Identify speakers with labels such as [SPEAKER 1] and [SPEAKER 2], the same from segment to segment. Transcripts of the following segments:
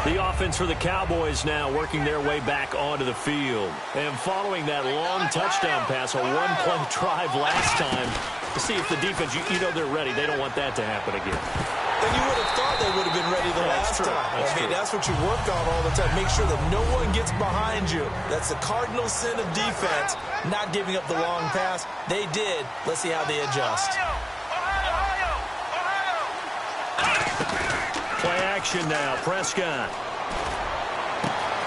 [SPEAKER 1] The offense for the Cowboys now working their way back onto the field. And following that long touchdown pass, a one-play drive last time, to see if the defense, you know they're ready. They don't want that to happen again.
[SPEAKER 2] Then you would have thought they would have been ready the last time. That's what you work on all the time. Make sure that no one gets behind you. That's the cardinal sin of defense, not giving up the long pass. They did. Let's see how they adjust.
[SPEAKER 1] Play action now. Prescott.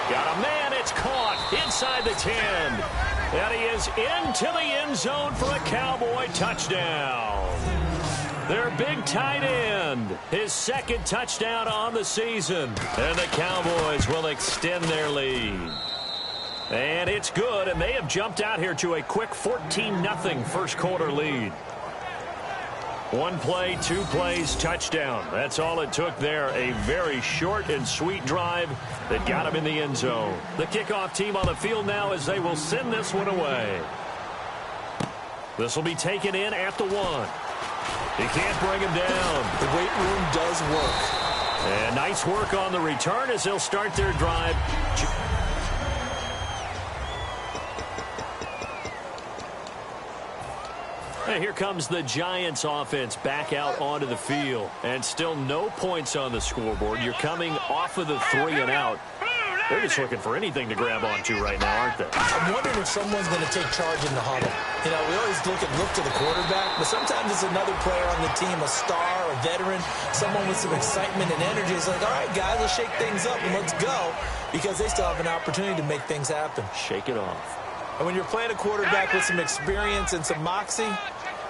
[SPEAKER 1] Got a man. It's caught inside the 10. And he is into the end zone for a Cowboy touchdown. Their big tight end, his second touchdown on the season. And the Cowboys will extend their lead. And it's good, and they have jumped out here to a quick 14-0 first quarter lead. One play, two plays, touchdown. That's all it took there. A very short and sweet drive that got him in the end zone. The kickoff team on the field now as they will send this one away. This will be taken in at the 1. He can't bring him down.
[SPEAKER 2] The weight room does work.
[SPEAKER 1] And nice work on the return as they'll start their drive. And here comes the Giants offense back out onto the field. And still no points on the scoreboard. You're coming off of the 3 and out. They're just looking for anything to grab onto right now, aren't they?
[SPEAKER 2] I'm wondering if someone's going to take charge in the huddle. You know, we always look to the quarterback, but sometimes it's another player on the team, a star, a veteran, someone with some excitement and energy. It's like, all right, guys, let's shake things up and let's go, because they still have an opportunity to make things happen.
[SPEAKER 1] Shake it off.
[SPEAKER 2] And when you're playing a quarterback with some experience and some moxie,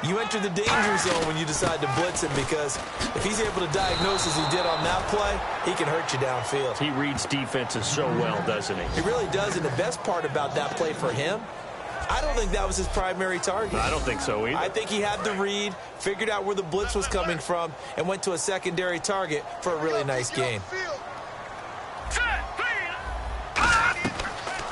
[SPEAKER 2] you enter the danger zone when you decide to blitz him, because if he's able to diagnose as he did on that play, he can hurt you downfield.
[SPEAKER 1] He reads defenses so well, doesn't he?
[SPEAKER 2] He really does, and the best part about that play for him, I don't think that was his primary target.
[SPEAKER 1] I don't think so either.
[SPEAKER 2] I think he had the read, figured out where the blitz was coming from, and went to a secondary target for a really nice gain.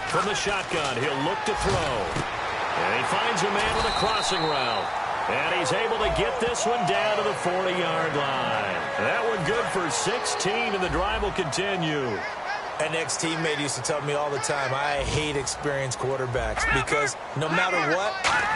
[SPEAKER 1] From the shotgun, he'll look to throw. And he finds a man with a crossing route. And he's able to get this one down to the 40-yard line. That one good for 16, and the drive will continue.
[SPEAKER 2] An ex-teammate used to tell me all the time, I hate experienced quarterbacks, because no matter what,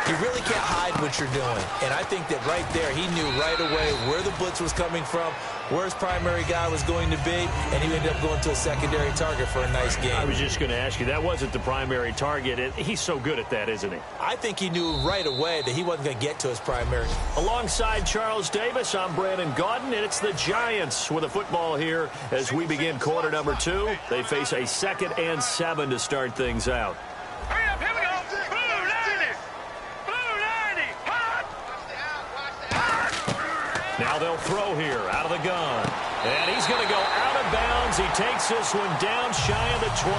[SPEAKER 2] you really can't hide what you're doing. And I think that right there, he knew right away where the blitz was coming from, where his primary guy was going to be, and he ended up going to a secondary target for a nice game.
[SPEAKER 1] I was just going to ask you, that wasn't the primary target. He's so good at that, isn't he?
[SPEAKER 2] I think he knew right away that he wasn't going to get to his primary.
[SPEAKER 1] Alongside Charles Davis, I'm Brandon Gaudin, and it's the Giants with the football here as we begin quarter number 2. They face a 2nd and 7 to start things out.
[SPEAKER 3] Hurry up, here we go. Blue 90. Blue 90. Hot.
[SPEAKER 1] Now they'll throw here out of the gun. And he's going to go out of bounds. He takes this one down shy of the 20.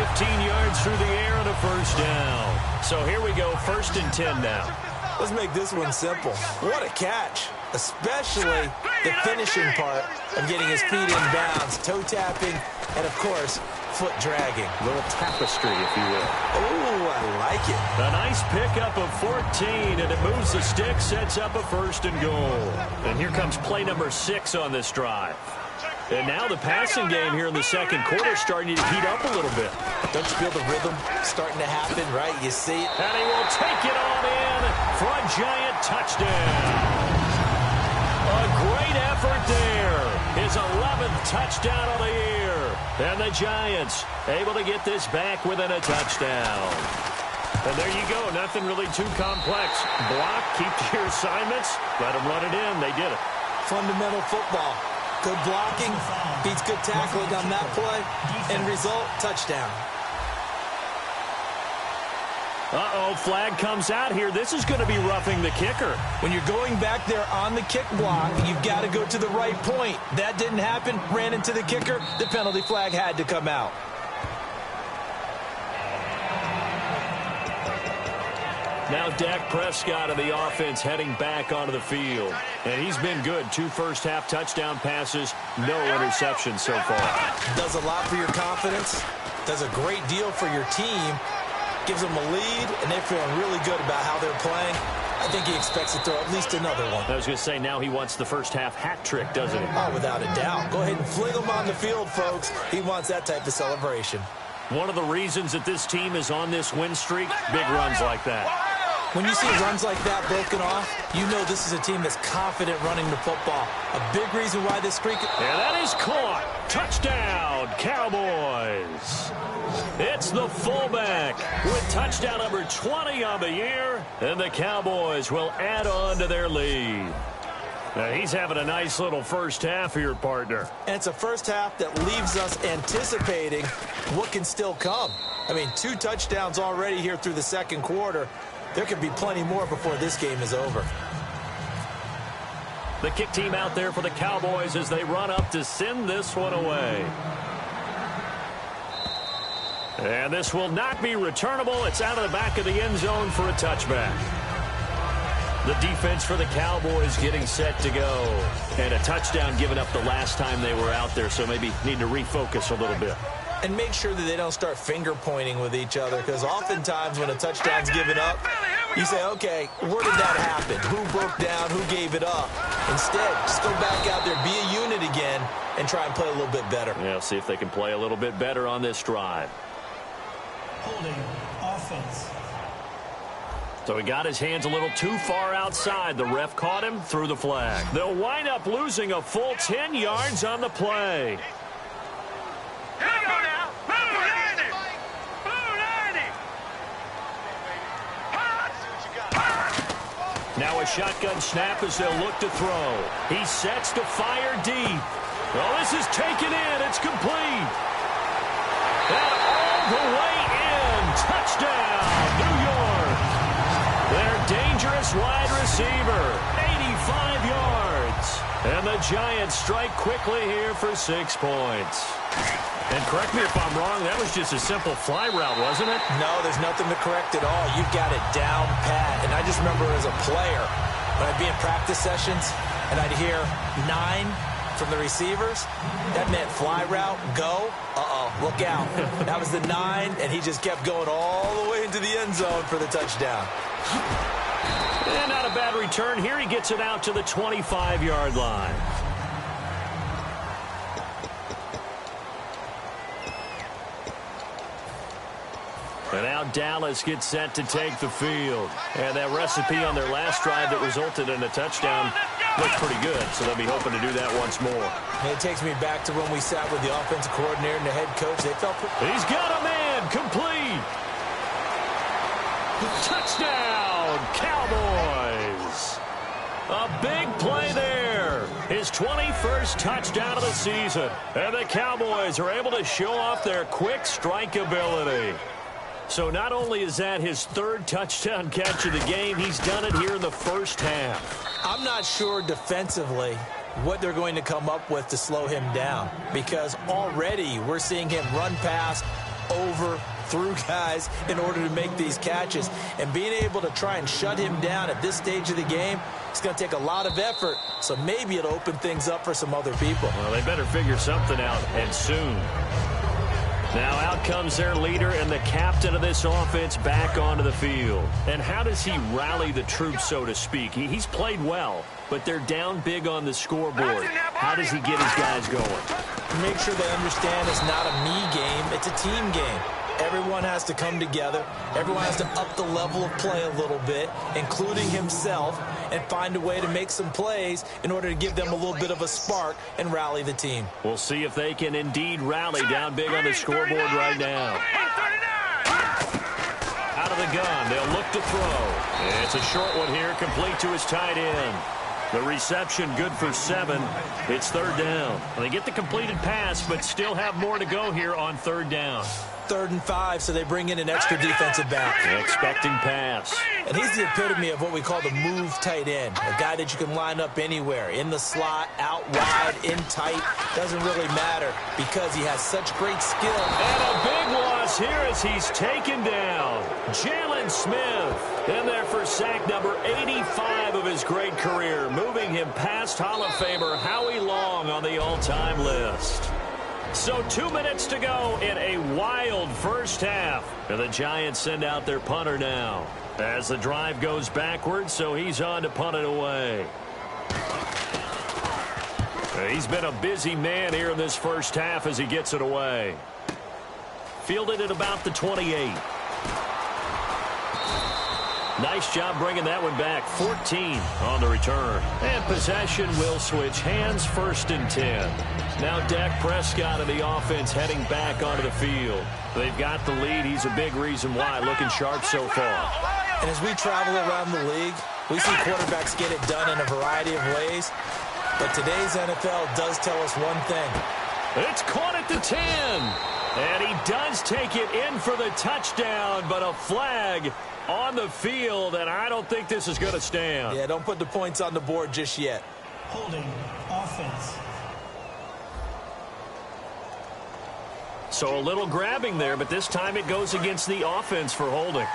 [SPEAKER 1] 15 yards through the air and a first down. So here we go, 1st and 10 now.
[SPEAKER 2] Let's make this one simple. What a catch, especially the finishing part of getting his feet in bounds, toe tapping, and, of course, foot dragging.
[SPEAKER 1] A little tapestry, if you will.
[SPEAKER 2] Oh, I like it.
[SPEAKER 1] A nice pickup of 14, and it moves the stick, sets up a 1st and goal. And here comes play number 6 on this drive. And now the passing game here in the second quarter starting to heat up a little bit.
[SPEAKER 2] Don't you feel the rhythm starting to happen, right? You see it.
[SPEAKER 1] And he will take it on in for a Giant touchdown. A great effort there. His 11th touchdown of the year. And the Giants able to get this back within a touchdown. And there you go. Nothing really too complex. Block, keep to your assignments, let them run it in. They did it.
[SPEAKER 2] Fundamental football. Good blocking, beats good tackling on that play, and result, touchdown.
[SPEAKER 1] Uh-oh, flag comes out here. This is going to be roughing the kicker.
[SPEAKER 2] When you're going back there on the kick block, you've got to go to the right point. That didn't happen, ran into the kicker. The penalty flag had to come out.
[SPEAKER 1] Now Dak Prescott of the offense heading back onto the field. And he's been good. 2 first-half touchdown passes, no interceptions so far.
[SPEAKER 2] Does a lot for your confidence. Does a great deal for your team. Gives them a lead, and they're feeling really good about how they're playing. I I think he expects to throw at least another one.
[SPEAKER 1] I was going to say, now he wants the first half hat trick, doesn't he?
[SPEAKER 2] Oh, without a doubt. Go ahead and fling him on the field, folks. He wants that type of celebration.
[SPEAKER 1] One of the reasons that this team is on this win streak, big runs like that.
[SPEAKER 2] When you see runs like that broken off, you know this is a team that's confident running the football. A big reason why this streak...
[SPEAKER 1] And that is caught. Touchdown, Cowboys. It's the fullback with touchdown number 20 on the year, and the Cowboys will add on to their lead. Now, he's having a nice little first half here, partner.
[SPEAKER 2] And it's a first half that leaves us anticipating what can still come. I mean, 2 touchdowns already here through the second quarter. There could be plenty more before this game is over.
[SPEAKER 1] The kick team out there for the Cowboys as they run up to send this one away. And this will not be returnable. It's out of the back of the end zone for a touchback. The defense for the Cowboys getting set to go. And a touchdown given up the last time they were out there, so maybe need to refocus a little bit.
[SPEAKER 2] And make sure that they don't start finger-pointing with each other, because oftentimes when a touchdown's given up, you say, okay, where did that happen? Who broke down? Who gave it up? Instead, just go back out there, be a unit again, and try and play a little bit better.
[SPEAKER 1] Yeah, see if they can play a little bit better on this drive.
[SPEAKER 4] Holding offense.
[SPEAKER 1] So he got his hands a little too far outside. The ref caught him, threw the flag. They'll wind up losing a full 10 yards on the play.
[SPEAKER 3] Here we go now. Blue 90. Blue 90.
[SPEAKER 1] Now a shotgun snap as they'll look to throw. He sets to fire deep. Well, this is taken in. It's complete. And all the way in. Touchdown, New York. Their dangerous wide receiver, 85 yards. And the Giants strike quickly here for 6 points. And correct me if I'm wrong, that was just a simple fly route, wasn't it?
[SPEAKER 2] No, there's nothing to correct at all. You've got it down pat. And I just remember as a player, when I'd be in practice sessions and I'd hear 9 from the receivers, that meant fly route, go, look out. That was the 9, and he just kept going all the way into the end zone for the touchdown.
[SPEAKER 1] And not a bad return here. He gets it out to the 25-yard line. And now Dallas gets set to take the field. And that recipe on their last drive that resulted in a touchdown looked pretty good, so they'll be hoping to do that once more.
[SPEAKER 2] And it takes me back to when we sat with the offensive coordinator and the head coach. They felt...
[SPEAKER 1] He's got a man, complete. Touchdown, Cowboys. A big play there. His 21st touchdown of the season. And the Cowboys are able to show off their quick strike ability. So not only is that his 3rd touchdown catch of the game, he's done it here in the first half.
[SPEAKER 2] I'm not sure defensively what they're going to come up with to slow him down, because already we're seeing him run past, over, through guys in order to make these catches. And being able to try and shut him down at this stage of the game, it's going to take a lot of effort. So maybe it'll open things up for some other people.
[SPEAKER 1] Well, they better figure something out, and soon. Now out comes their leader and the captain of this offense back onto the field. And how does he rally the troops, so to speak? He's played well, but they're down big on the scoreboard. How does he get his guys going?
[SPEAKER 2] Make sure they understand it's not a me game, it's a team game. Everyone has to come together. Everyone has to up the level of play a little bit, including himself, and find a way to make some plays in order to give them a little bit of a spark and rally the team.
[SPEAKER 1] We'll see if they can indeed rally down big on the scoreboard right now. Out of the gun, they'll look to throw. It's a short one here, complete to his tight end. The reception good for 7. It's 3rd down. They get the completed pass, but still have more to go here on 3rd down.
[SPEAKER 2] 3rd and 5, so they bring in an extra defensive back.
[SPEAKER 1] Expecting pass.
[SPEAKER 2] And he's the epitome of what we call the move tight end. A guy that you can line up anywhere, in the slot, out wide, in tight. Doesn't really matter because he has such great skill.
[SPEAKER 1] And a big loss here as he's taken down. Jalen Smith in there for sack number 85 of his great career, moving him past Hall of Famer Howie Long on the all-time list. So 2 minutes to go in a wild first half. And the Giants send out their punter now. As the drive goes backwards, so he's on to punt it away. He's been a busy man here in this first half as he gets it away. Fielded at about the 28. Nice job bringing that one back. 14 on the return. And possession will switch hands, 1st and 10. Now Dak Prescott and the offense heading back onto the field. They've got the lead. He's a big reason why. Looking sharp so far.
[SPEAKER 2] And as we travel around the league, we see quarterbacks get it done in a variety of ways. But today's NFL does tell us one thing.
[SPEAKER 1] It's caught at the 10. And he does take it in for the touchdown, but a flag on the field, and I don't think this is going to stand.
[SPEAKER 2] Yeah, don't put the points on the board just yet.
[SPEAKER 4] Holding offense.
[SPEAKER 1] So a little grabbing there, but this time it goes against the offense for holding.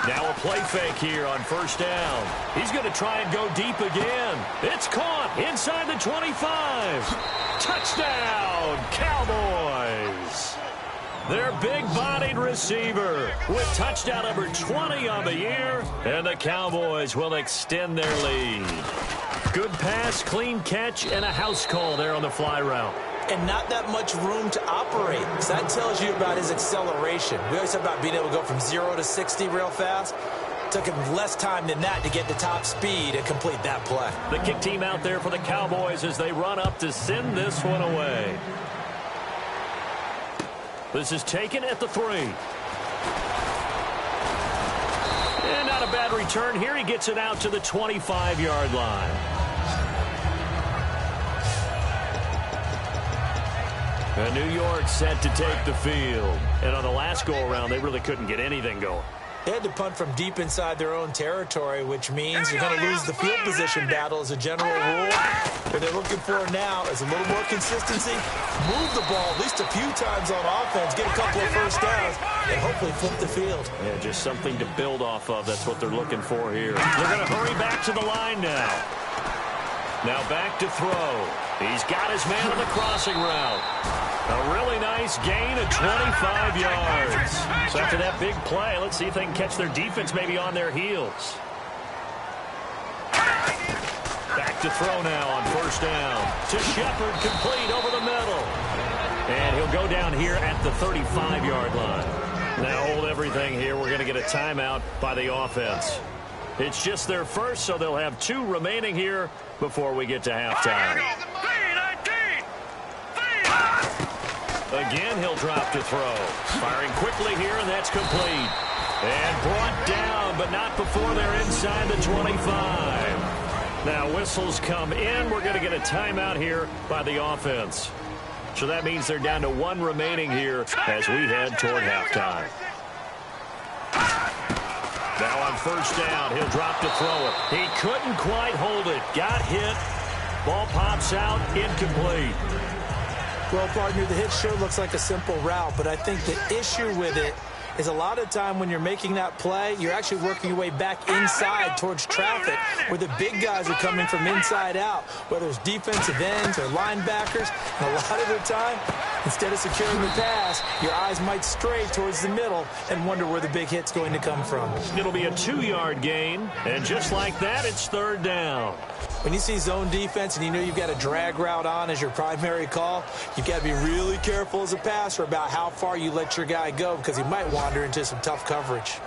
[SPEAKER 1] Now a play fake here on 1st down. He's going to try and go deep again. It's caught inside the 25. Touchdown, Cowboys. Their big-bodied receiver with touchdown number 20 on the year. And the Cowboys will extend their lead. Good pass, clean catch, and a house call there on the fly route.
[SPEAKER 2] And not that much room to operate. So that tells you about his acceleration. We always talk about being able to go from 0 to 60 real fast. It took him less time than that to get to top speed and complete that play.
[SPEAKER 1] The kick team out there for the Cowboys as they run up to send this one away. This is taken at the 3. And not a bad return here. He gets it out to the 25-yard line. And New York set to take the field. And on the last go-around, they really couldn't get anything going.
[SPEAKER 2] They had to punt from deep inside their own territory, which means you're going to lose the field position battle as a general rule. What they're looking for now is a little more consistency, move the ball at least a few times on offense, get a couple of first downs, and hopefully flip the field.
[SPEAKER 1] Yeah, just something to build off of. That's what they're looking for here. They're going to hurry back to the line now. Now back to throw. He's got his man on the crossing route. A really nice gain of 25 yards. So after that big play, let's see if they can catch their defense maybe on their heels. Back to throw now on 1st down. To Shepard, complete over the middle. And he'll go down here at the 35-yard line. Now hold everything here. We're going to get a timeout by the offense. It's just their first, so they'll have 2 remaining here before we get to halftime. Again, he'll drop to throw. Firing quickly here, and that's complete. And brought down, but not before they're inside the 25. Now whistles come in. We're going to get a timeout here by the offense. So that means they're down to 1 remaining here as we head toward halftime. Now on 1st down, he'll drop to throw it. He couldn't quite hold it. Got hit. Ball pops out, incomplete.
[SPEAKER 2] Well, partner, the hit sure looks like a simple route, but I think the issue with it is a lot of time when you're making that play, you're actually working your way back inside towards traffic where the big guys are coming from inside out, whether it's defensive ends or linebackers. And a lot of the time, instead of securing the pass, your eyes might stray towards the middle and wonder where the big hit's going to come from.
[SPEAKER 1] It'll be a 2-yard gain, and just like that, it's 3rd down.
[SPEAKER 2] When you see zone defense and you know you've got a drag route on as your primary call, you've got to be really careful as a passer about how far you let your guy go because he might wander into some tough coverage.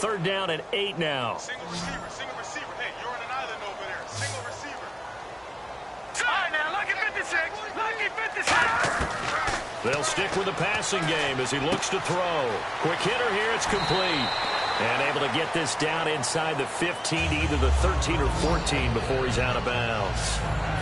[SPEAKER 1] 3rd down and 8 now.
[SPEAKER 3] Single receiver. Hey, you're on an island over there. Single receiver. All right, now, lucky 56. Lucky 56.
[SPEAKER 1] They'll stick with the passing game as he looks to throw. Quick hitter here, it's complete. And able to get this down inside the 15, either the 13 or 14 before he's out of bounds.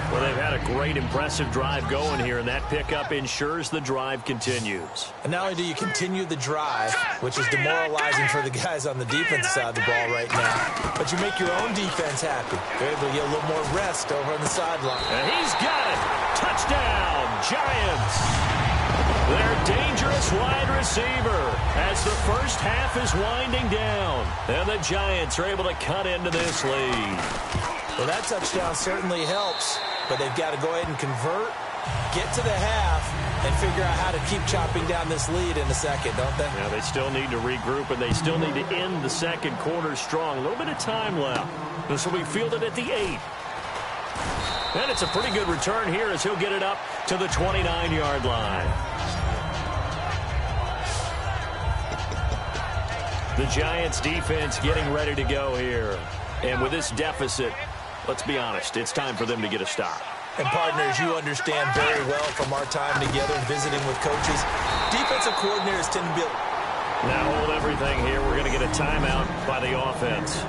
[SPEAKER 1] Well, they've had a great, impressive drive going here, and that pickup ensures the drive continues.
[SPEAKER 2] And not only do you continue the drive, which is demoralizing for the guys on the defensive side of the ball right now, but you make your own defense happy. You're able to get a little more rest over on the sideline.
[SPEAKER 1] And he's got it. Touchdown, Giants. Their dangerous wide receiver as the first half is winding down. And the Giants are able to cut into this lead.
[SPEAKER 2] Well, that touchdown certainly helps, but they've got to go ahead and convert, get to the half, and figure out how to keep chopping down this lead in the second, don't they?
[SPEAKER 1] Yeah, they still need to regroup, and they still need to end the second quarter strong. A little bit of time left. This will be fielded at the 8. And it's a pretty good return here as he'll get it up to the 29-yard line. The Giants defense getting ready to go here. And with this deficit, let's be honest, it's time for them to get a stop.
[SPEAKER 2] And partners, you understand very well from our time together visiting with coaches, defensive coordinators tend to be...
[SPEAKER 1] Now hold everything here. We're going to get a timeout by the offense.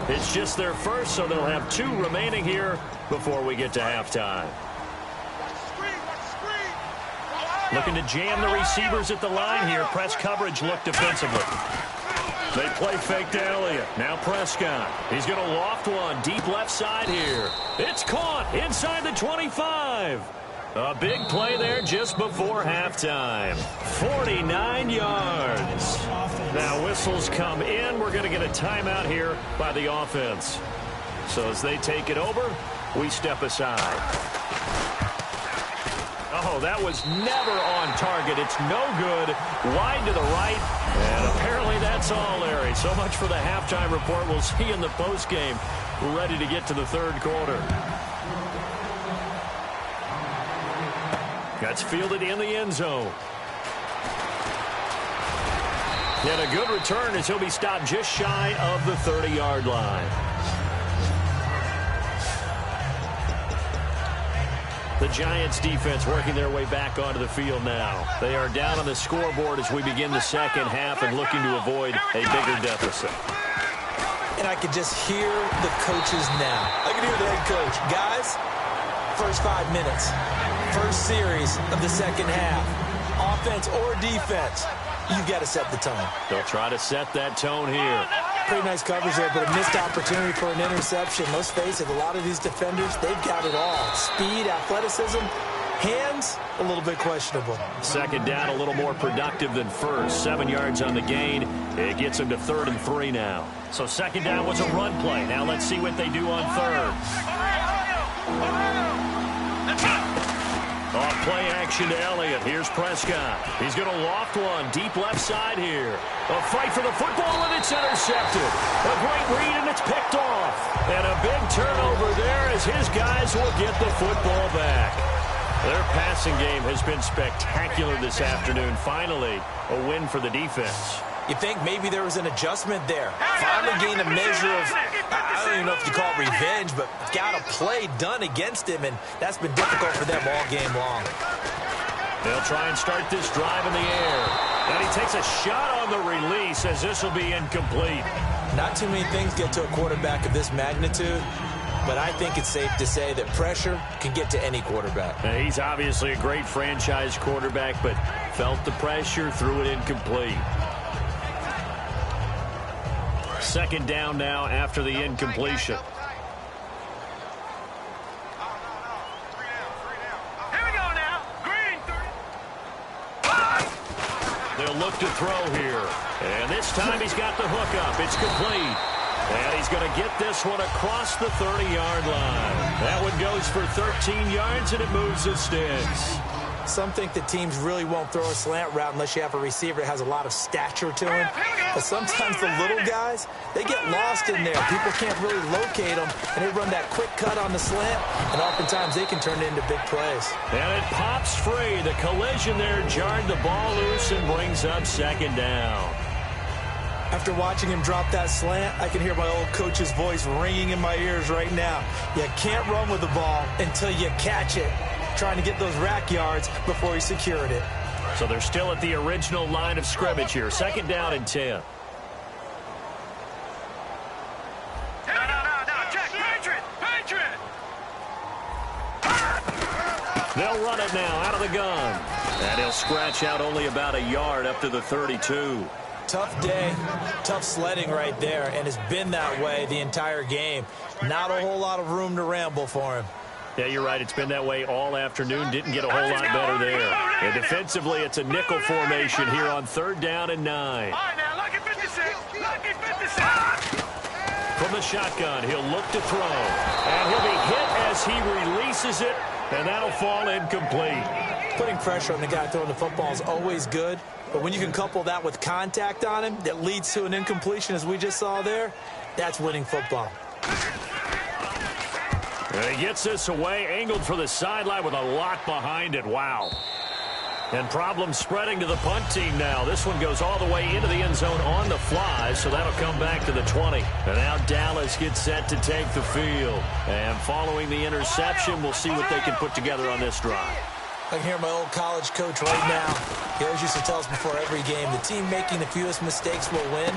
[SPEAKER 1] It's just their first, so they'll have 2 remaining here before we get to halftime. Looking to jam the receivers at the line here. Press coverage look defensively. They play fake to Elliott. Now Prescott. He's going to loft one deep left side here. It's caught inside the 25. A big play there just before halftime. 49 yards. Now whistles come in. We're going to get a timeout here by the offense. So as they take it over, we step aside. Oh, that was never on target. It's no good. Wide to the right. And apparently that's all, Larry. So much for the halftime report. We'll see in the postgame. We're ready to get to the third quarter. That's fielded in the end zone. And a good return as he'll be stopped just shy of the 30-yard line. The Giants defense working their way back onto the field now. They are down on the scoreboard as we begin the second half and looking to avoid a bigger deficit.
[SPEAKER 2] And I could just hear the coaches now. I can hear the head coach. Guys, first 5 minutes, first series of the second half, offense or defense, you've got to set the tone.
[SPEAKER 1] They'll try to set that tone here.
[SPEAKER 2] Pretty nice coverage there, but a missed opportunity for an interception. Let's face it, a lot of these defenders, they've got it all. Speed, athleticism, hands, a little bit questionable.
[SPEAKER 1] Second down, a little more productive than first. 7 yards on the gain. It gets them to 3rd and 3 now. So second down was a run play. Now let's see what they do on third. Off play action to Elliott. Here's Prescott. He's going to loft one deep left side here. A fight for the football, and it's intercepted. A great read, and it's picked off. And a big turnover there as his guys will get the football back. Their passing game has been spectacular this afternoon. Finally, a win for the defense.
[SPEAKER 2] You think maybe there was an adjustment there. Finally gained a measure of, I don't even know if you call it revenge, but got a play done against him, and that's been difficult for them all game long.
[SPEAKER 1] They'll try and start this drive in the air. And he takes a shot on the release as this will be incomplete.
[SPEAKER 2] Not too many things get to a quarterback of this magnitude, but I think it's safe to say that pressure can get to any quarterback.
[SPEAKER 1] Now, he's obviously a great franchise quarterback, but felt the pressure, threw it incomplete. Second down now after the incompletion.
[SPEAKER 3] Here we go now. Green.
[SPEAKER 1] They'll look to throw here. And this time he's got the hook up. It's complete. And he's going to get this one across the 30-yard line. That one goes for 13 yards, and it moves the sticks.
[SPEAKER 2] Some think that teams really won't throw a slant route unless you have a receiver that has a lot of stature to him. But sometimes the little guys, they get lost in there. People can't really locate them, and they run that quick cut on the slant, and oftentimes they can turn it into big plays.
[SPEAKER 1] And it pops free. The collision there jarred the ball loose and brings up second down.
[SPEAKER 2] After watching him drop that slant, I can hear my old coach's voice ringing in my ears right now. You can't run with the ball until you catch it. Trying to get those rack yards before he secured it.
[SPEAKER 1] So they're still at the original line of scrimmage here. Second down and 10.
[SPEAKER 3] No, check. Patriot.
[SPEAKER 1] They'll run it now out of the gun. And he'll scratch out only about a yard up to the 32.
[SPEAKER 2] Tough day, tough sledding right there, and it's been that way the entire game. Not a whole lot of room to ramble for him.
[SPEAKER 1] Yeah, you're right. It's been that way all afternoon. Didn't get a whole lot better there. And defensively, it's a nickel formation here on 3rd down and 9.
[SPEAKER 3] All right, now, lucky 56. Lucky 56.
[SPEAKER 1] From the shotgun, he'll look to throw. And he'll be hit as he releases it, and that'll fall incomplete.
[SPEAKER 2] Putting pressure on the guy throwing the football is always good, but when you can couple that with contact on him that leads to an incompletion, as we just saw there, that's winning football.
[SPEAKER 1] And he gets this away, angled for the sideline with a lot behind it. Wow. And problems spreading to the punt team now. This one goes all the way into the end zone on the fly, so that'll come back to the 20. And now Dallas gets set to take the field. And following the interception, we'll see what they can put together on this drive.
[SPEAKER 2] I can hear my old college coach right now. He always used to tell us before every game, the team making the fewest mistakes will win.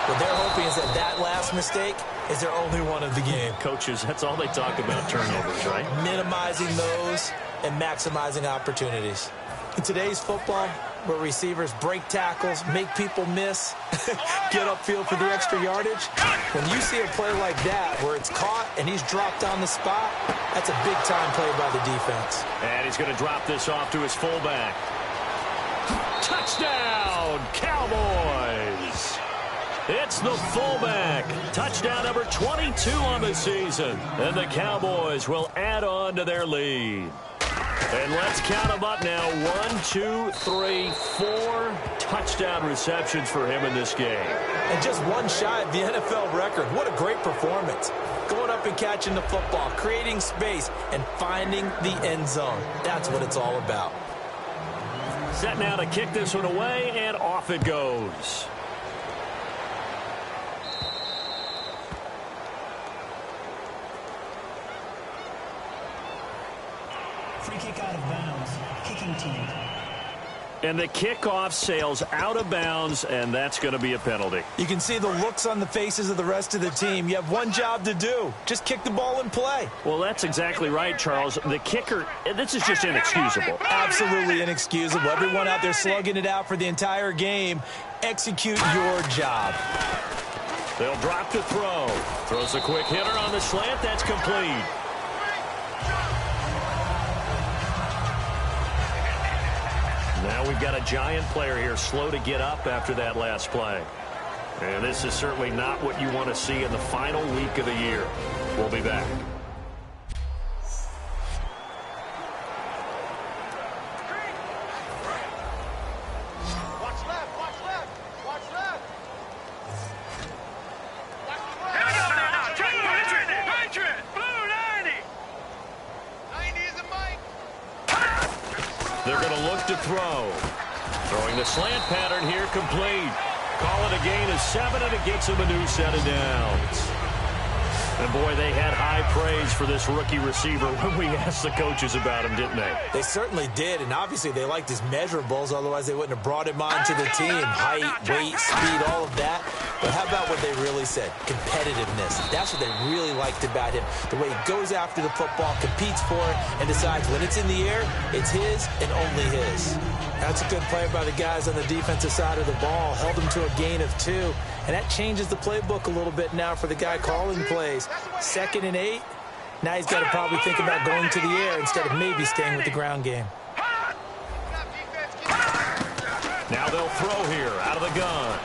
[SPEAKER 2] What they're hoping is that last mistake is their only one of the game.
[SPEAKER 1] Coaches, that's all they talk about, turnovers, right?
[SPEAKER 2] Minimizing those and maximizing opportunities. In today's football, where receivers break tackles, make people miss, get upfield for the extra yardage, when you see a play like that where it's caught and he's dropped on the spot, that's a big-time play by the defense.
[SPEAKER 1] And he's going to drop this off to his fullback. Touchdown, Cowboys! It's the fullback. Touchdown number 22 on the season. And the Cowboys will add on to their lead. And let's count them up now. 1, 2, 3, 4 touchdown receptions for him in this game.
[SPEAKER 2] And just one shy of the NFL record. What a great performance. Going up and catching the football, creating space, and finding the end zone. That's what it's all about.
[SPEAKER 1] Set now to kick this one away, and off it goes.
[SPEAKER 4] Free kick out of bounds. Kicking team.
[SPEAKER 1] And the kickoff sails out of bounds, and that's going to be a penalty.
[SPEAKER 2] You can see the looks on the faces of the rest of the team. You have one job to do. Just kick the ball and play.
[SPEAKER 1] Well, that's exactly right, Charles. The kicker, this is just inexcusable.
[SPEAKER 2] Absolutely inexcusable. Everyone out there slugging it out for the entire game. Execute your job.
[SPEAKER 1] They'll drop the throw. Throws a quick hitter on the slant. That's complete. Now we've got a giant player here slow to get up after that last play. And this is certainly not what you want to see in the final week of the year. We'll be back.
[SPEAKER 3] Watch left, watch left, watch left. Here we go now. Patriot, blue 90. 90 is a mic.
[SPEAKER 1] They're going to look to throw. Throwing the slant pattern here, complete. Call it a gain of 7, and it gets him a new set of downs. And, boy, they had high praise for this rookie receiver when we asked the coaches about him, didn't they?
[SPEAKER 2] They certainly did, and obviously they liked his measurables. Otherwise, they wouldn't have brought him onto the team. Height, weight, speed, all of that. But how about what they really said? Competitiveness. That's what they really liked about him. The way he goes after the football, competes for it, and decides when it's in the air, it's his and only his. That's a good play by the guys on the defensive side of the ball. Held him to a gain of 2. And that changes the playbook a little bit now for the guy calling plays. 2nd and 8. Now he's got to probably think about going to the air instead of maybe staying with the ground game.
[SPEAKER 1] Now they'll throw here out of the gun.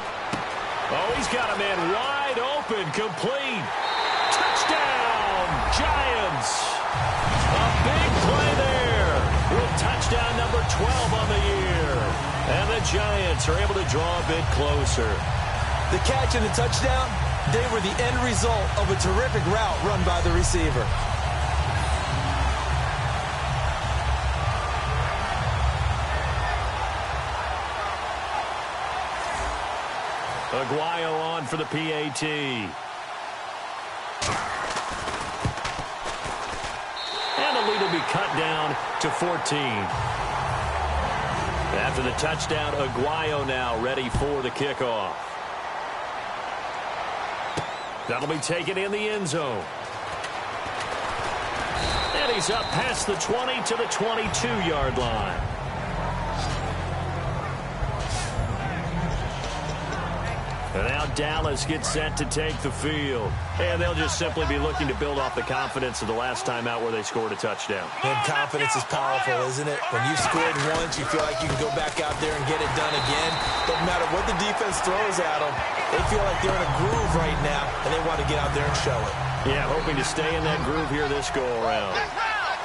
[SPEAKER 1] Oh, he's got a man wide open, complete. Touchdown, Giants. A big play there with touchdown number 12 on the year. And the Giants are able to draw a bit closer.
[SPEAKER 2] The catch and the touchdown, they were the end result of a terrific route run by the receiver.
[SPEAKER 1] Aguayo on for the PAT. And the lead will be cut down to 14. After the touchdown, Aguayo now ready for the kickoff. That'll be taken in the end zone. And he's up past the 20 to the 22-yard line. And now Dallas gets set to take the field. And they'll just simply be looking to build off the confidence of the last time out where they scored a touchdown.
[SPEAKER 2] And confidence is powerful, isn't it? When you've scored once, you feel like you can go back out there and get it done again. Doesn't matter what the defense throws at them. They feel like they're in a groove right now, and they want to get out there and show it.
[SPEAKER 1] Yeah, hoping to stay in that groove here this go-around.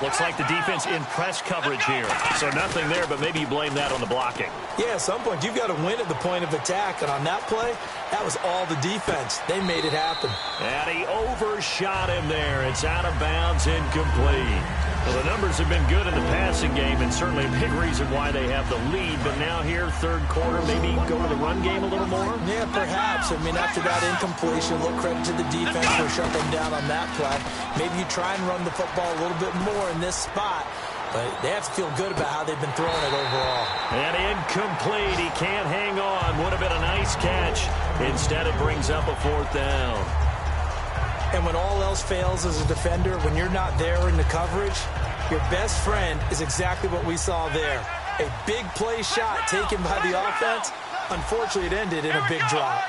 [SPEAKER 1] Looks like the defense in press coverage here. So nothing there, but maybe you blame that on the blocking.
[SPEAKER 2] Yeah, at some point, you've got to win at the point of attack. And on that play, that was all the defense. They made it happen.
[SPEAKER 1] And he overshot him there. It's out of bounds, incomplete. Well, the numbers have been good in the passing game, and certainly a big reason why they have the lead. But now here, third quarter, maybe go to the run game a little more?
[SPEAKER 2] Yeah, perhaps. I mean, after that incompletion, a little credit to the defense for shutting them down on that play. Maybe you try and run the football a little bit more in this spot. But they have to feel good about how they've been throwing it overall.
[SPEAKER 1] And incomplete. He can't hang on. Would have been a nice catch. Instead, it brings up a fourth down.
[SPEAKER 2] And when all else fails as a defender, when you're not there in the coverage, your best friend is exactly what we saw there. A big play shot taken by the offense. Unfortunately, it ended in a big drop.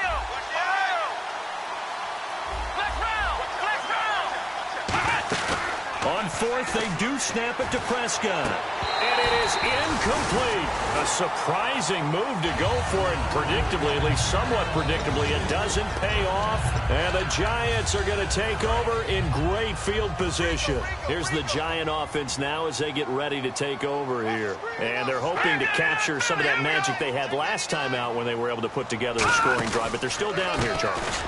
[SPEAKER 1] On fourth, they do snap it to Prescott. And it is incomplete. A surprising move to go for it. Predictably, at least somewhat predictably, it doesn't pay off. And the Giants are going to take over in great field position. Here's the Giant offense now as they get ready to take over here. And they're hoping to capture some of that magic they had last time out when they were able to put together a scoring drive. But they're still down here, Charles.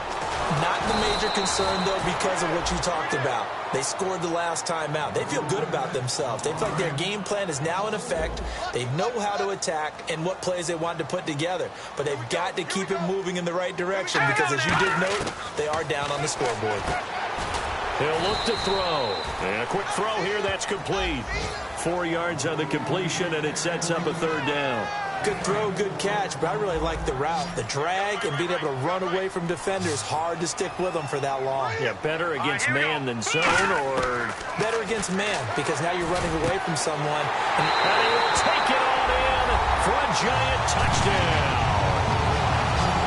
[SPEAKER 2] Not the major concern, though, because of what you talked about. They scored the last time out. They feel good about themselves. They feel like their game plan is now in effect. They know how to attack and what plays they want to put together. But they've got to keep it moving in the right direction because, as you did note, they are down on the scoreboard.
[SPEAKER 1] He'll look to throw. And a quick throw here, that's complete. 4 yards on the completion, and it sets up a third down.
[SPEAKER 2] Good throw, good catch, but I really like the route. The drag and being able to run away from defenders, hard to stick with them for that long.
[SPEAKER 1] Yeah, better against man than zone, or...
[SPEAKER 2] Better against man, because now you're running away from someone.
[SPEAKER 1] And he will take it on in for a Giant touchdown.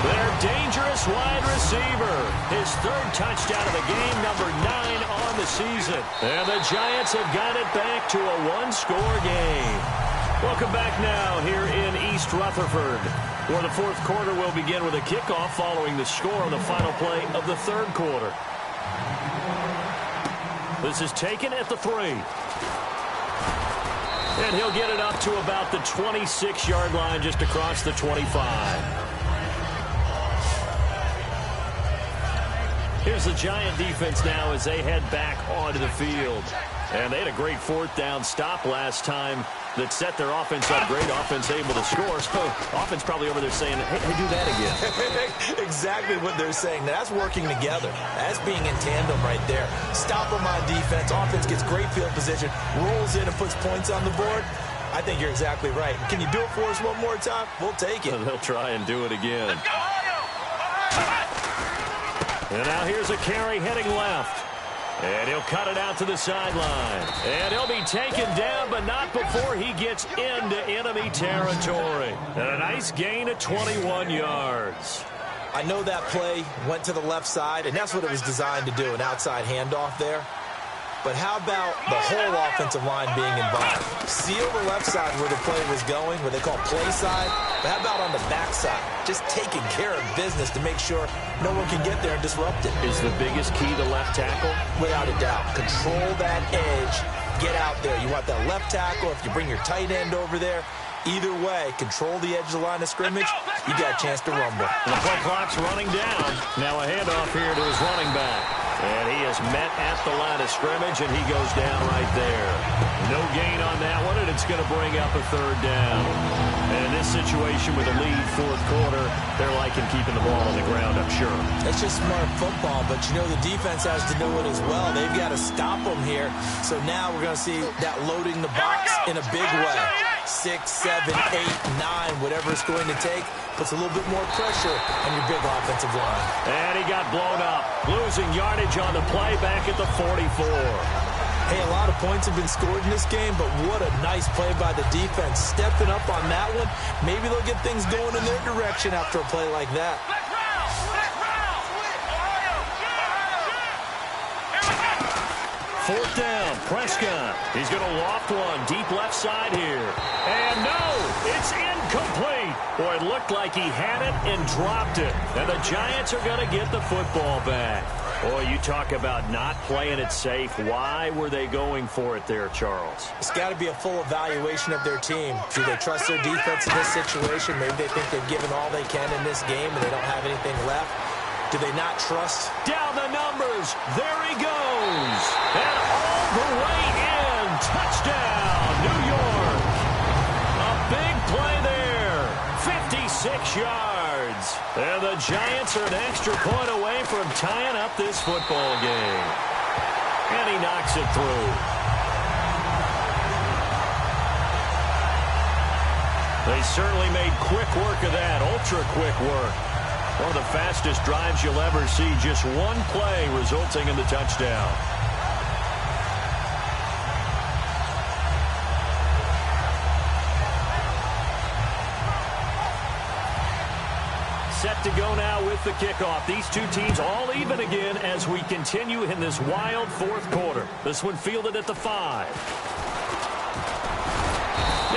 [SPEAKER 1] Their dangerous wide receiver. His third touchdown of the game, number 9 on the season. And the Giants have got it back to a one-score game. Welcome back now here in East Rutherford, where the fourth quarter will begin with a kickoff following the score on the final play of the third quarter. This is taken at the 3. And he'll get it up to about the 26-yard line, just across the 25. Here's the Giant defense now as they head back onto the field. And they had a great fourth down stop last time that set their offense up. Great offense able to score. So offense probably over there saying, hey, do that again.
[SPEAKER 2] Exactly what they're saying. That's working together. That's being in tandem right there. Stop them on defense. Offense gets great field position, rolls in and puts points on the board. I think you're exactly right. Can you do it for us one more time? We'll take it.
[SPEAKER 1] They'll try and do it again. And now here's a carry heading left. And he'll cut it out to the sideline. And he'll be taken down, but not before he gets into enemy territory. And a nice gain of 21 yards.
[SPEAKER 2] I know that play went to the left side, and that's what it was designed to do, an outside handoff there. But how about the whole offensive line being involved? Seal the left side where the play was going, what they call play side. But how about on the back side? Just taking care of business to make sure no one can get there and disrupt it.
[SPEAKER 1] Is the biggest key the left tackle?
[SPEAKER 2] Without a doubt. Control that edge. Get out there. You want that left tackle. If you bring your tight end over there, either way, control the edge of the line of scrimmage, you got a chance to rumble.
[SPEAKER 1] And the play clock's running down. Now a handoff here to his running back. And he is met at the line of scrimmage, and he goes down right there. No gain on that one, and it's going to bring up a third down. And in this situation with a lead fourth quarter, they're liking keeping the ball on the ground, I'm sure.
[SPEAKER 2] That's just smart football, but you know the defense has to do it as well. They've got to stop them here. So now we're going to see that loading the box in a big way. 6, 7, 8, 9, whatever it's going to take, puts a little bit more pressure on your big offensive line.
[SPEAKER 1] And he got blown up, losing yardage on the play back at the 44.
[SPEAKER 2] Hey, a lot of points have been scored in this game, but what a nice play by the defense. Stepping up on that one, maybe they'll get things going in their direction after a play like that.
[SPEAKER 1] 4th down. Prescott. He's going to loft one deep left side here. And no, it's incomplete. Boy, it looked like he had it and dropped it. And the Giants are going to get the football back. Boy, you talk about not playing it safe. Why were they going for it there, Charles?
[SPEAKER 2] It's got to be a full evaluation of their team. Do they trust their defense in this situation? Maybe they think they've given all they can in this game and they don't have anything left. Do they not trust?
[SPEAKER 1] Down the numbers. There he goes. And all the way in. Touchdown, New York. A big play there. 56 yards. And the Giants are an extra point away from tying up this football game. And he knocks it through. They certainly made quick work of that. Ultra quick work. One of the fastest drives you'll ever see. Just one play resulting in the touchdown. Set to go now with the kickoff. These two teams all even again as we continue in this wild 4th quarter. This one fielded at the 5.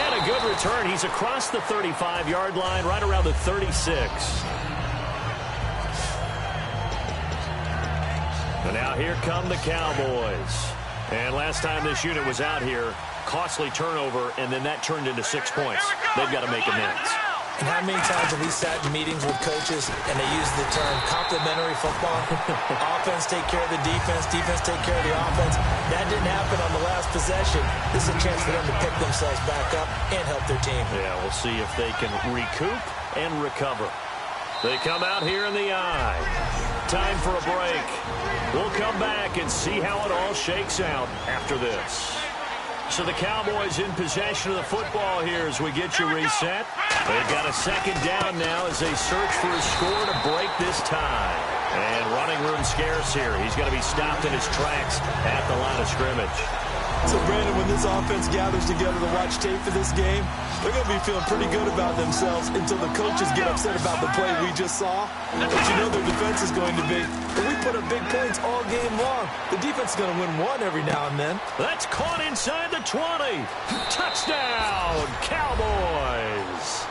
[SPEAKER 1] And a good return. He's across the 35-yard line, right around the 36. And now here come the Cowboys. And last time this unit was out here, costly turnover, and then that turned into 6 points. They've got to make amends.
[SPEAKER 2] And how many times have we sat in meetings with coaches and they use the term complementary football? Offense take care of the defense, defense take care of the offense. That didn't happen on the last possession. This is a chance for them to pick themselves back up and help their team.
[SPEAKER 1] Yeah, we'll see if they can recoup and recover. They come out here in the eye. Time for a break. We'll come back and see how it all shakes out after this. So the Cowboys in possession of the football here as we get you reset. They've got a 2nd down now as they search for a score to break this tie. And running room scarce here. He's going to be stopped in his tracks at the line of scrimmage.
[SPEAKER 2] So, Brandon, when this offense gathers together to watch tape for this game, they're going to be feeling pretty good about themselves until the coaches get upset about the play we just saw. But you know their defense is going to be. But we put up big points all game long. The defense is going to win one every now and then.
[SPEAKER 1] That's caught inside the 20. Touchdown, Cowboys.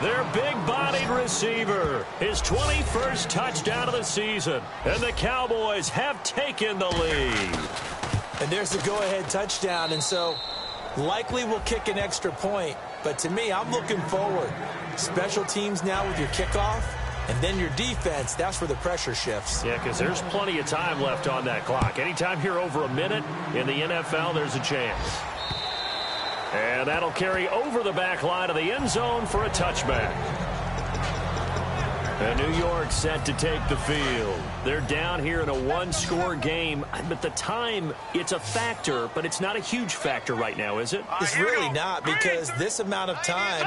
[SPEAKER 1] Their big-bodied receiver, his 21st touchdown of the season. And the Cowboys have taken the lead.
[SPEAKER 2] And there's the go-ahead touchdown, and so likely we'll kick an extra point. But to me, I'm looking forward. Special teams now with your kickoff, and then your defense, that's where the pressure shifts.
[SPEAKER 1] Yeah, because there's plenty of time left on that clock. Anytime you're over a minute in the NFL, there's a chance. And that'll carry over the back line of the end zone for a touchback. And New York set to take the field. They're down here in a one-score game. But the time, it's a factor, but it's not a huge factor right now, is it?
[SPEAKER 2] It's really not, because this amount of time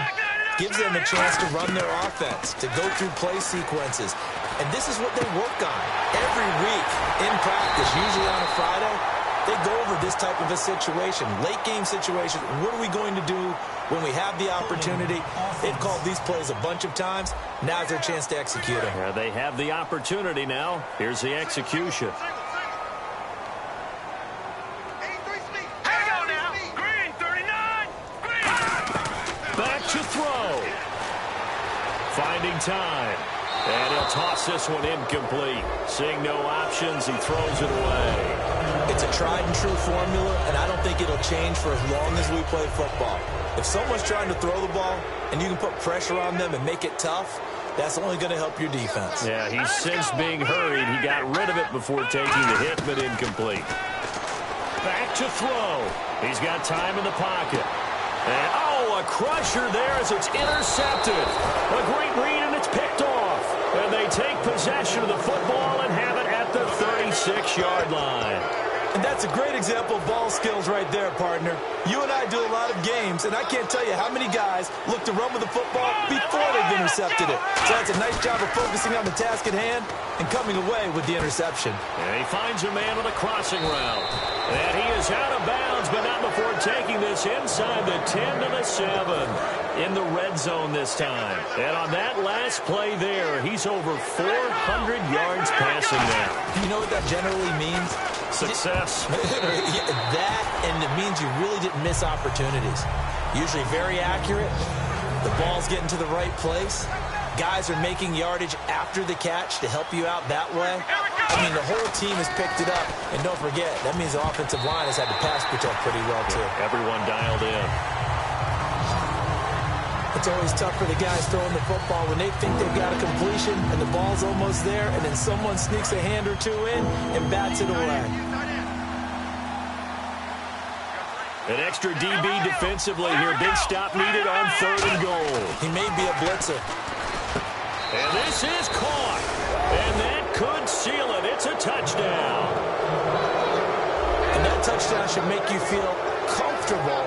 [SPEAKER 2] gives them a chance to run their offense, to go through play sequences. And this is what they work on every week in practice, usually on a Friday. They go over this type of a situation, late game situation. What are we going to do when we have the opportunity? They've called these plays a bunch of times. Now's their chance to execute them.
[SPEAKER 1] Yeah, they have the opportunity now. Here's the execution. Back to throw. Finding time. And he'll toss this one incomplete. Seeing no options, he throws it away.
[SPEAKER 2] It's a tried-and-true formula, and I don't think it'll change for as long as we play football. If someone's trying to throw the ball and you can put pressure on them and make it tough, that's only going to help your defense.
[SPEAKER 1] Yeah, he's since being hurried. He got rid of it before taking the hit, but incomplete. Back to throw. He's got time in the pocket. And, oh, a crusher there as it's intercepted. A great read, and it's picked off. And they take possession of the football and have it at the 36-yard line.
[SPEAKER 2] And that's a great example of ball skills right there, partner. You and I do a lot of games, and I can't tell you how many guys look to run with the football before they've intercepted it. So that's a nice job of focusing on the task at hand and coming away with the interception.
[SPEAKER 1] And he finds a man with a crossing route. And he is out of bounds, but not before taking this inside the 10 to the 7 in the red zone this time. And on that last play there, he's over 400 yards passing now.
[SPEAKER 2] You know what that generally means?
[SPEAKER 1] Success.
[SPEAKER 2] That, and it means you really didn't miss opportunities. Usually very accurate. The ball's getting to the right place. Guys are making yardage after the catch to help you out that way. I mean, the whole team has picked it up. And don't forget, that means the offensive line has had to pass protect pretty well, too.
[SPEAKER 1] Everyone dialed in.
[SPEAKER 2] It's always tough for the guys throwing the football when they think they've got a completion and the ball's almost there, and then someone sneaks a hand or two in and bats it away.
[SPEAKER 1] An extra DB defensively here. Big stop needed on 3rd and goal.
[SPEAKER 2] He may be a blitzer.
[SPEAKER 1] And this is caught. And that could seal it. It's a touchdown.
[SPEAKER 2] And that touchdown should make you feel comfortable.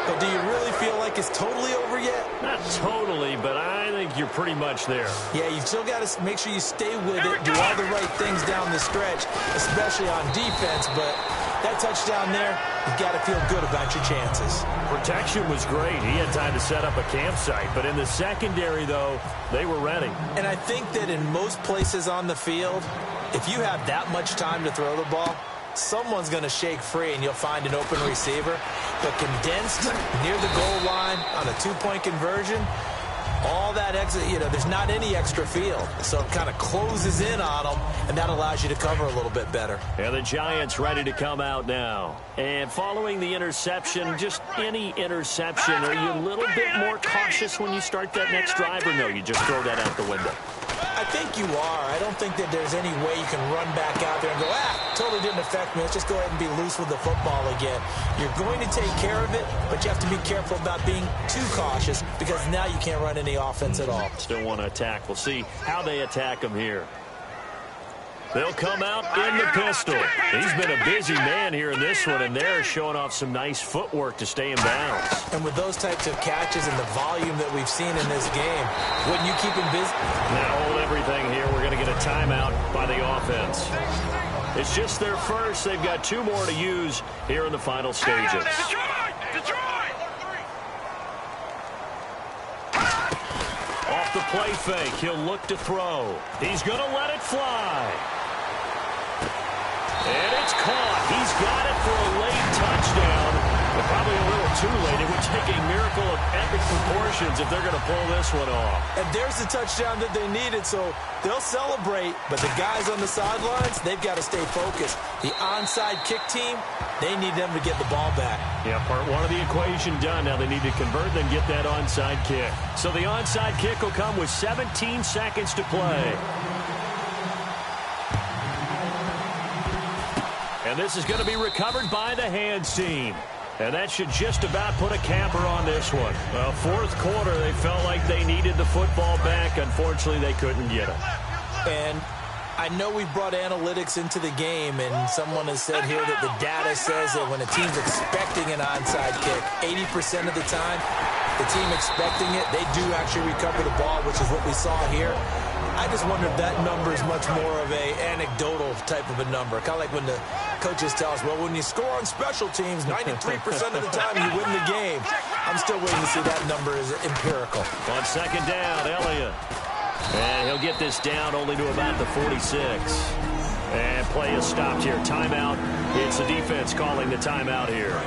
[SPEAKER 2] But do you really feel like it's totally over yet?
[SPEAKER 1] Not totally, but I think you're pretty much there.
[SPEAKER 2] Yeah, you've still got to make sure you stay with it, do all the right things down the stretch, especially on defense. But that touchdown there, you've got to feel good about your chances.
[SPEAKER 1] Protection was great. He had time to set up a campsite. But in the secondary, though, they were ready.
[SPEAKER 2] And I think that in most places on the field, if you have that much time to throw the ball, someone's going to shake free and you'll find an open receiver. But condensed near the goal line on a 2-point conversion, all that extra, there's not any extra field. So it kind of closes in on them, and that allows you to cover a little bit better.
[SPEAKER 1] And the Giants ready to come out now. And following the interception, just any interception, are you a little bit more cautious when you start that next drive, or no, you just throw that out the window?
[SPEAKER 2] I think you are. I don't think that there's any way you can run back out there and go, totally didn't affect me. Let's just go ahead and be loose with the football again. You're going to take care of it, but you have to be careful about being too cautious because now you can't run any offense at all.
[SPEAKER 1] Still want to attack. We'll see how they attack him here. They'll come out in the pistol. He's been a busy man here in this one, and they're showing off some nice footwork to stay in bounds.
[SPEAKER 2] And with those types of catches and the volume that we've seen in this game, wouldn't you keep him busy?
[SPEAKER 1] Now hold everything here. We're going to get a timeout by the offense. It's just their first. They've got 2 more to use here in the final stages.
[SPEAKER 3] Detroit!
[SPEAKER 1] Off the play fake, he'll look to throw. He's going to let it fly. And it's caught. He's got it for a late touchdown. But probably a little too late. It would take a miracle of epic proportions if they're going to pull this one off.
[SPEAKER 2] And there's the touchdown that they needed, so they'll celebrate. But the guys on the sidelines, they've got to stay focused. The onside kick team, they need them to get the ball back.
[SPEAKER 1] Yeah, part 1 of the equation done. Now they need to convert and get that onside kick. So the onside kick will come with 17 seconds to play. And this is going to be recovered by the hands team. And that should just about put a capper on this one. Well, 4th quarter, they felt like they needed the football back. Unfortunately, they couldn't get it.
[SPEAKER 2] And I know we brought analytics into the game, and someone has said here that the data says that when a team's expecting an onside kick, 80% of the time, the team expecting it, they do actually recover the ball, which is what we saw here. I just wonder if that number is much more of a anecdotal type of a number. Kind of like when the coaches tell us, well, when you score on special teams, 93% of the time you win the game. I'm still waiting to see that number is empirical.
[SPEAKER 1] On 2nd down, Elliott. And he'll get this down only to about the 46. And play is stopped here. Timeout. It's the defense calling the timeout here.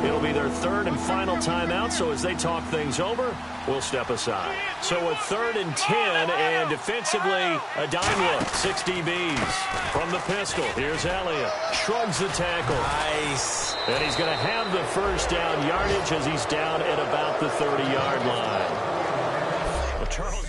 [SPEAKER 1] It'll be their 3rd and final timeout, so as they talk things over, we'll step aside. So a 3rd and 10, and defensively, a dime look, 6 DBs. From the pistol, here's Elliott. Shrugs the tackle.
[SPEAKER 2] Nice.
[SPEAKER 1] And he's going to have the first down yardage as he's down at about the 30-yard line. Well, Charles